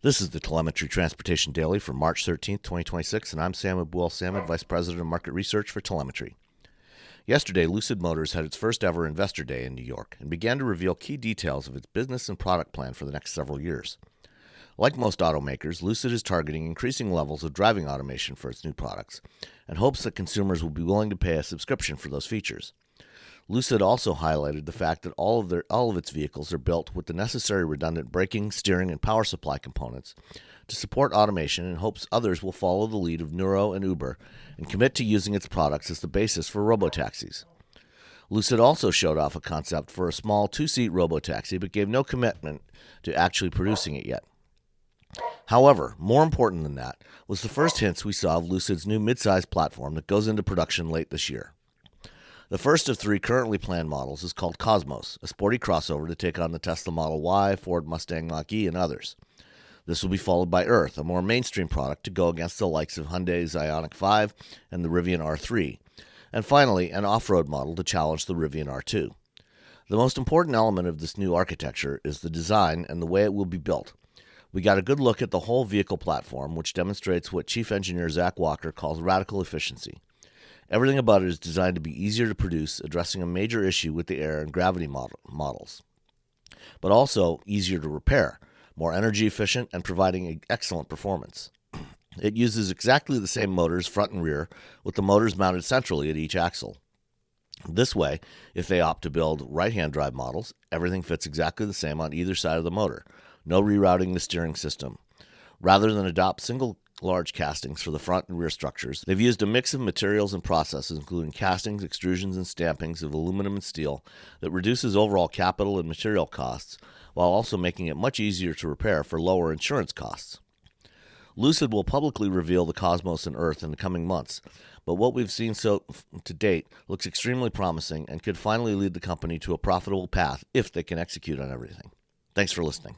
This is the Telemetry Transportation Daily for March 13th, 2026, and I'm Sam Abuel-Samad, Vice President of Market Research for Telemetry. Yesterday, Lucid Motors had its first ever Investor Day in New York and began to reveal key details of its business and product plan for the next several years. Like most automakers, Lucid is targeting increasing levels of driving automation for its new products and hopes that consumers will be willing to pay a subscription for those features. Lucid also highlighted the fact that all of its vehicles are built with the necessary redundant braking, steering, and power supply components to support automation, and hopes others will follow the lead of Nuro and Uber and commit to using its products as the basis for robotaxis. Lucid also showed off a concept for a small two-seat robotaxi, but gave no commitment to actually producing it yet. However, more important than that was the first hints we saw of Lucid's new midsize platform that goes into production late this year. The first of three currently planned models is called Cosmos, a sporty crossover to take on the Tesla Model Y, Ford Mustang Mach-E, and others. This will be followed by Earth, a more mainstream product to go against the likes of Hyundai's Ioniq 5 and the Rivian R3, and finally an off-road model to challenge the Rivian R2. The most important element of this new architecture is the design and the way it will be built. We got a good look at the whole vehicle platform, which demonstrates what Chief Engineer Zach Walker calls radical efficiency. Everything about it is designed to be easier to produce, addressing a major issue with the air and gravity models, but also easier to repair, more energy efficient, and providing excellent performance. It uses exactly the same motors front and rear, with the motors mounted centrally at each axle. This way, if they opt to build right-hand drive models, everything fits exactly the same on either side of the motor. No rerouting the steering system. Rather than adopt single large castings for the front and rear structures, they've used a mix of materials and processes, including castings, extrusions, and stampings of aluminum and steel that reduces overall capital and material costs, while also making it much easier to repair for lower insurance costs. Lucid will publicly reveal the Cosmos and Earth in the coming months, but what we've seen to date looks extremely promising and could finally lead the company to a profitable path if they can execute on everything. Thanks for listening.